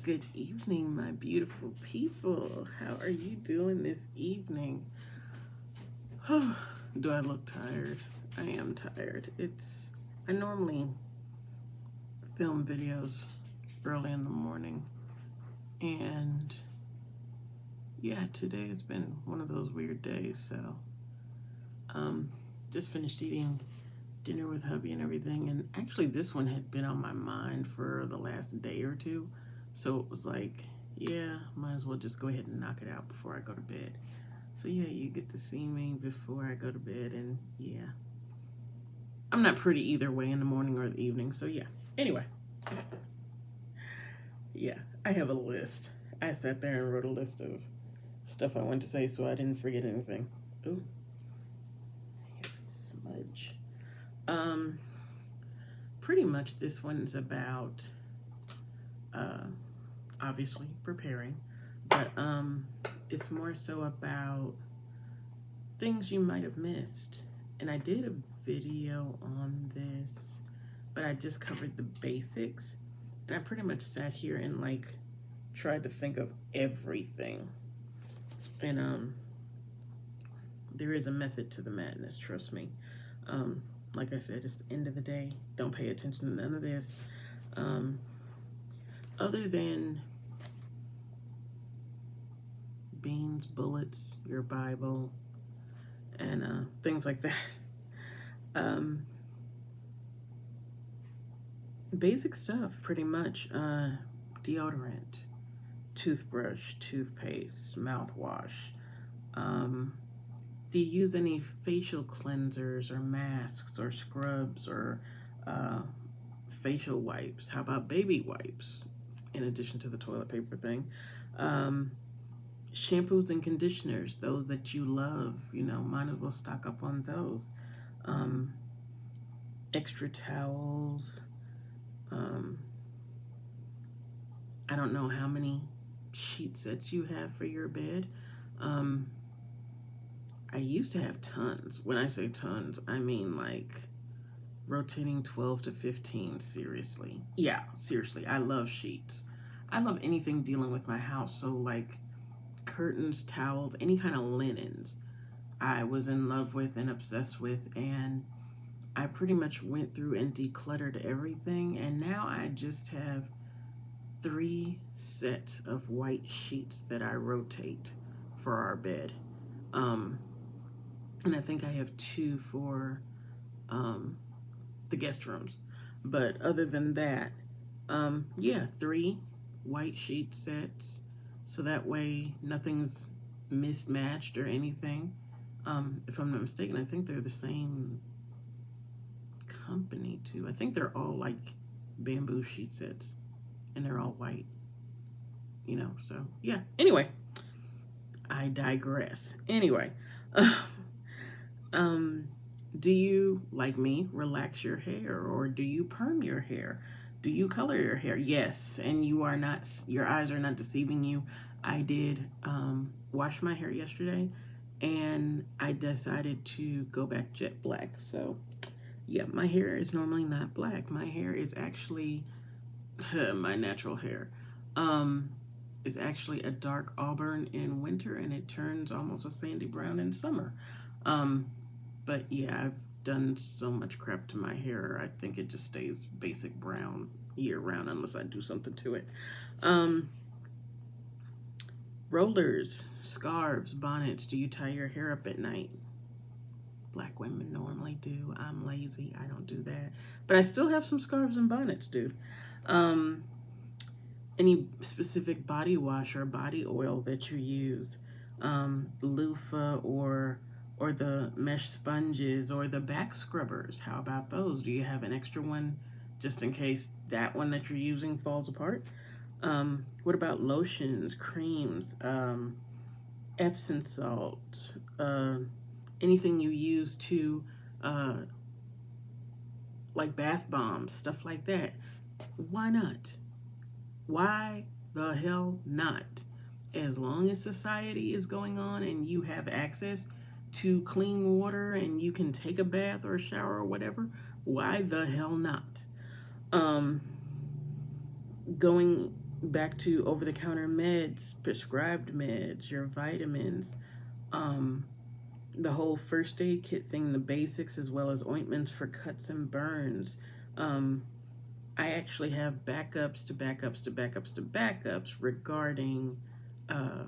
Good evening, my beautiful people. How are you doing this evening? Do I look tired? I am tired. I normally film videos early in the morning, and yeah, today has been one of those weird days. So, just finished eating dinner with hubby and everything, and actually, this one had been on my mind for the last day or two. So it was like, yeah, might as well just go ahead and knock it out before I go to bed. So yeah, you get to see me before I go to bed, and yeah, I'm not pretty either way in the morning or the evening. So yeah. Anyway, yeah, I have a list. I sat there and wrote a list of stuff I wanted to say, so I didn't forget anything. Ooh, I have a smudge. Um, Pretty much this one's about uh, obviously preparing, but it's more so about things you might have missed. And I did a video on this, but I just covered the basics. And I pretty much sat here and like tried to think of everything. And there is a method to the madness, trust me. Like I said, it's the end of the day. Don't pay attention to none of this. Other than beans, bullets, your Bible, and things like that. Basic stuff, pretty much. Deodorant, toothbrush, toothpaste, mouthwash. Do you use any facial cleansers or masks or scrubs or facial wipes? How about baby wipes, in addition to the toilet paper thing? Shampoos and conditioners, those that you love, might as well stock up on those. Extra towels. I don't know how many sheet sets you have for your bed. I used to have tons. When I say tons, I mean like rotating 12 to 15, seriously. Yeah, seriously. I love sheets. I love anything dealing with my house. So, like curtains, towels, any kind of linens, I was in love with and obsessed with. And I pretty much went through and decluttered everything. And now I just have 3 sets of white sheets that I rotate for our bed. And I think I have 2 for the guest rooms. But other than that, yeah, 3 white sheet sets. So that way nothing's mismatched or anything. If I'm not mistaken, I think they're the same company too. I think they're all like bamboo sheet sets and they're all white, so yeah. Anyway, I digress. Anyway, do you, like me, relax your hair, or do you perm your hair? Do you color your hair? Yes, and your eyes are not deceiving you. I did wash my hair yesterday, and I decided to go back jet black. So, yeah, my hair is normally not black. My hair is actually my natural hair. Is actually a dark auburn in winter, and it turns almost a sandy brown in summer. But yeah, I've done so much crap to my hair. I think it just stays basic brown year round unless I do something to it. Rollers, scarves, bonnets. Do you tie your hair up at night? Black women normally do. I'm lazy. I don't do that. But I still have some scarves and bonnets, dude. Any specific body wash or body oil that you use? Loofah or the mesh sponges or the back scrubbers. How about those? Do you have an extra one just in case that one that you're using falls apart? What about lotions, creams, Epsom salt, anything you use to, like bath bombs, stuff like that? Why not? Why the hell not? As long as society is going on and you have access to clean water and you can take a bath or a shower or whatever, why the hell not? Going back to over-the-counter meds, prescribed meds, your vitamins, um, the whole first aid kit thing, the basics, as well as ointments for cuts and burns. Um, I actually have backups to backups to backups to backups regarding uh,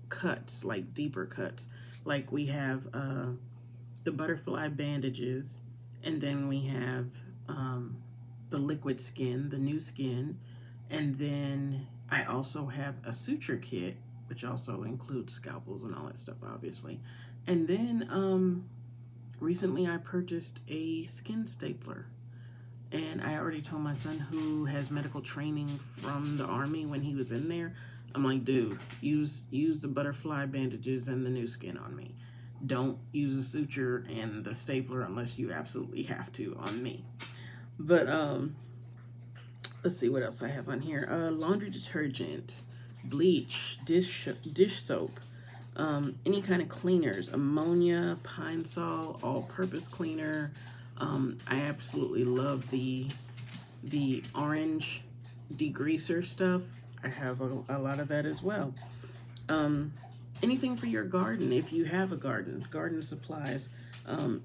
cuts, like deeper cuts. Like we have the butterfly bandages, and then we have the liquid skin, the new skin, and then I also have a suture kit, which also includes scalpels and all that stuff, obviously. And then recently I purchased a skin stapler. And I already told my son, who has medical training from the army when he was in there, I'm like, dude, use the butterfly bandages and the new skin on me. Don't use the suture and the stapler unless you absolutely have to on me. But let's see what else I have on here. Laundry detergent, bleach, dish soap, any kind of cleaners, ammonia, Pine Sol, all-purpose cleaner. I absolutely love the orange degreaser stuff. I have a lot of that as well. Anything for your garden, if you have a garden supplies,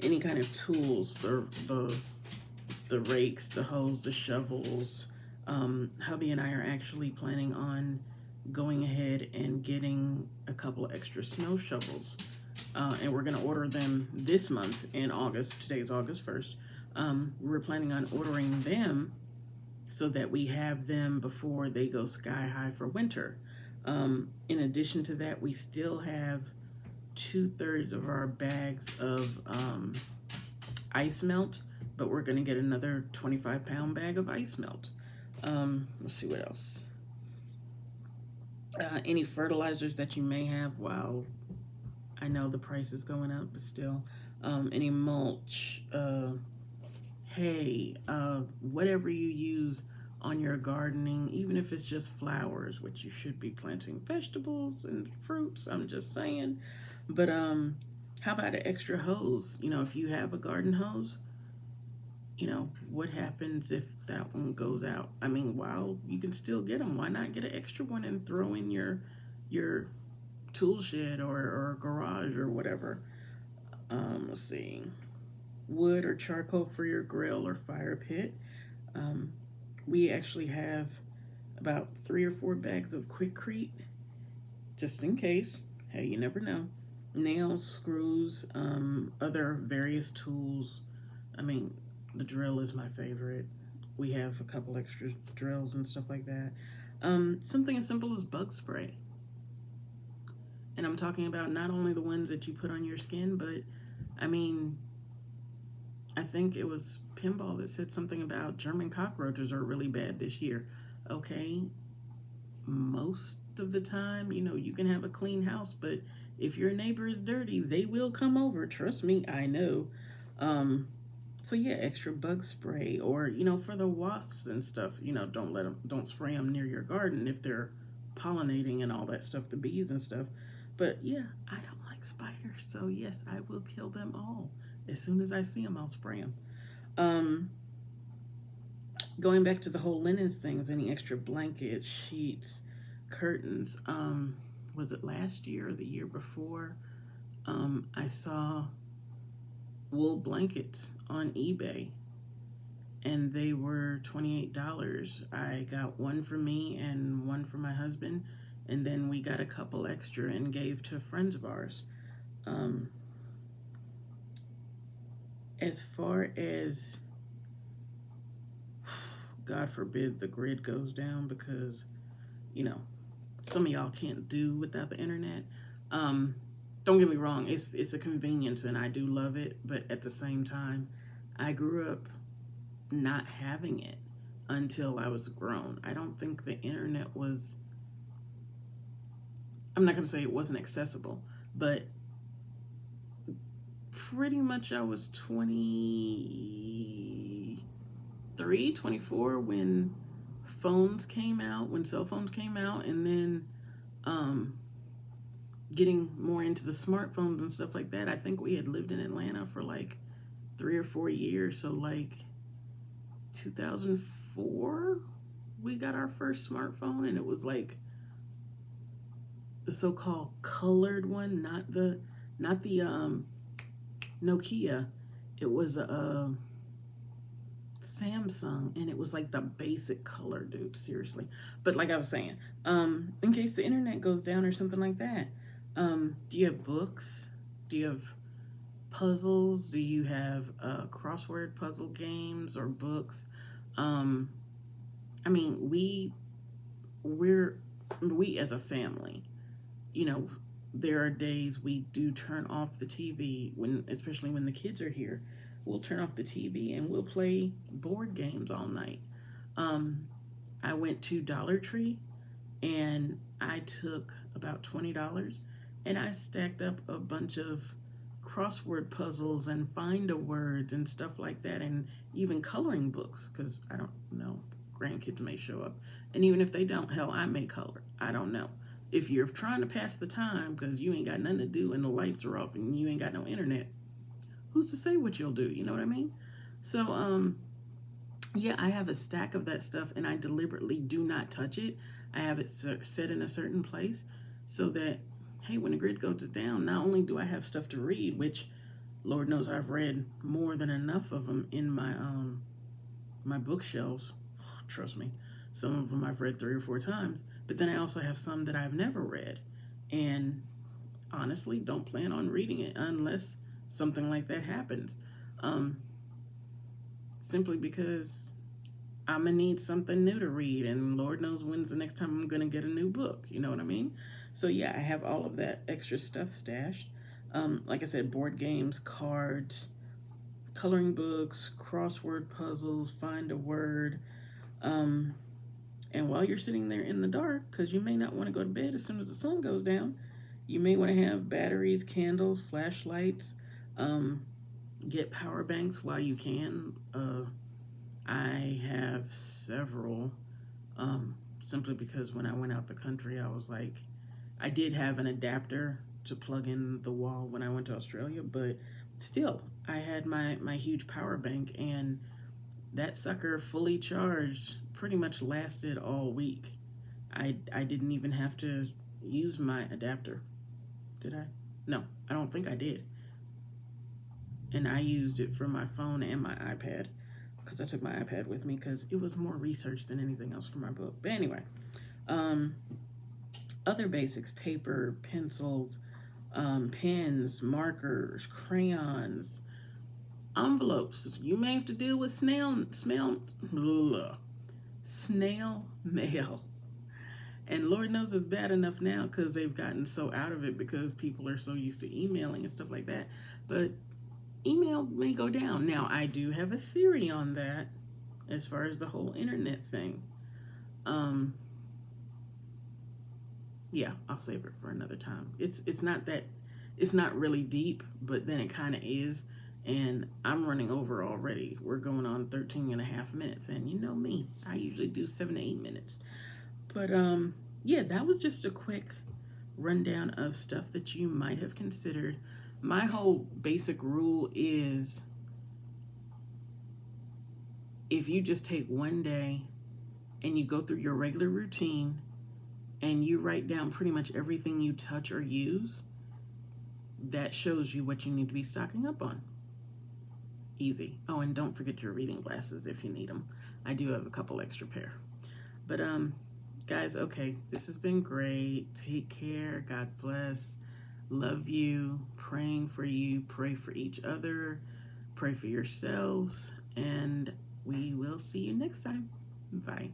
any kind of tools, the rakes, the hoes, the shovels. Hubby and I are actually planning on going ahead and getting a couple extra snow shovels. And we're going to order them this month in August. Today is August 1st. We're planning on ordering them so that we have them before they go sky high for winter. In addition to that, we still have 2/3 of our bags of ice melt, but we're going to get another 25-pound bag of ice melt. Let's see what else. Any fertilizers that you may have, while I know the price is going up, but still. Any mulch, hay, whatever you use on your gardening, even if it's just flowers, which you should be planting vegetables and fruits, I'm just saying. But how about an extra hose? If you have a garden hose, what happens if that one goes out? I mean, while you can still get them, why not get an extra one and throw in your tool shed or garage or whatever? Let's see. Wood or charcoal for your grill or fire pit. We actually have about 3 or 4 bags of Quikrete, just in case. Hey, you never know. Nails, screws, other various tools. I mean, the drill is my favorite. We have a couple extra drills and stuff like that. Something as simple as bug spray. And I'm talking about not only the ones that you put on your skin, but I mean, I think it was Pinball that said something about German cockroaches are really bad this year. Okay, most of the time, you can have a clean house, but if your neighbor is dirty, they will come over. Trust me, I know. So yeah, extra bug spray, or for the wasps and stuff. Don't spray them near your garden if they're pollinating and all that stuff, the bees and stuff. But yeah, I don't like spiders, so yes, I will kill them all. As soon as I see them, I'll spray them. Going back to the whole linens things, any extra blankets, sheets, curtains. Was it last year or the year before? I saw wool blankets on eBay, and they were $28. I got one for me and one for my husband, and then we got a couple extra and gave to friends of ours. As far as, God forbid the grid goes down, because some of y'all can't do without the internet. Don't get me wrong, it's a convenience and I do love it, but at the same time, I grew up not having it until I was grown. I don't think the internet was, I'm not going to say it wasn't accessible, but pretty much I was 23, 24 when phones came out, when cell phones came out, and then getting more into the smartphones and stuff like that. I think we had lived in Atlanta for like 3 or 4 years, so like 2004, we got our first smartphone, and it was like the so-called colored one, not the Nokia. It was a Samsung, and it was like the basic color, dude. Seriously, but like I was saying, in case the internet goes down or something like that, do you have books? Do you have puzzles? Do you have crossword puzzle games or books? Um, I mean, we're we as a family, you know, there are days we do turn off the TV when, especially when the kids are here. We'll turn off the TV and we'll play board games all night. Um, I went to Dollar Tree and I took about $20 and I stacked up a bunch of crossword puzzles and find a words and stuff like that, and even coloring books because I don't know, grandkids may show up, and even if they don't, hell, I may color. I don't know. If you're trying to pass the time because you ain't got nothing to do and the lights are off and you ain't got no internet, who's to say what you'll do? You know what I mean? So, yeah, I have a stack of that stuff and I deliberately do not touch it. I have it set in a certain place so that, hey, when the grid goes down, not only do I have stuff to read, which Lord knows I've read more than enough of them in my bookshelves. Trust me, some of them I've read 3 or 4 times. But then I also have some that I've never read, and honestly, don't plan on reading it unless something like that happens. Um, Simply because I'm gonna need something new to read, and Lord knows when's the next time I'm gonna get a new book. You know what I mean? So yeah, I have all of that extra stuff stashed. Like I said, board games, cards, coloring books, crossword puzzles, find a word. Um, and while you're sitting there in the dark, because you may not want to go to bed as soon as the sun goes down, you may want to have batteries, candles, flashlights, um, get power banks while you can. I have several, simply because when I went out the country, I was like, I did have an adapter to plug in the wall when I went to Australia, but still, I had my huge power bank, and that sucker fully charged pretty much lasted all week. I didn't even have to use my adapter. Did I? No, I don't think I did. And I used it for my phone and my iPad because I took my iPad with me because it was more research than anything else for my book. But anyway, um, other basics: paper, pencils, pens, markers, crayons, envelopes. You may have to deal with snail mail. And Lord knows it's bad enough now because they've gotten so out of it because people are so used to emailing and stuff like that. But email may go down. Now, I do have a theory on that as far as the whole internet thing. Um, yeah, I'll save it for another time. It's not really deep, but then it kind of is. And I'm running over already. We're going on 13 and a half minutes. And you know me, I usually do 7 to 8 minutes. But yeah, that was just a quick rundown of stuff that you might have considered. My whole basic rule is if you just take one day and you go through your regular routine and you write down pretty much everything you touch or use, that shows you what you need to be stocking up on. Easy. Oh, and don't forget your reading glasses if you need them. I do have a couple extra pair. But guys, okay, this has been great. Take care. God bless. Love you. Praying for you. Pray for each other. Pray for yourselves. And we will see you next time. Bye.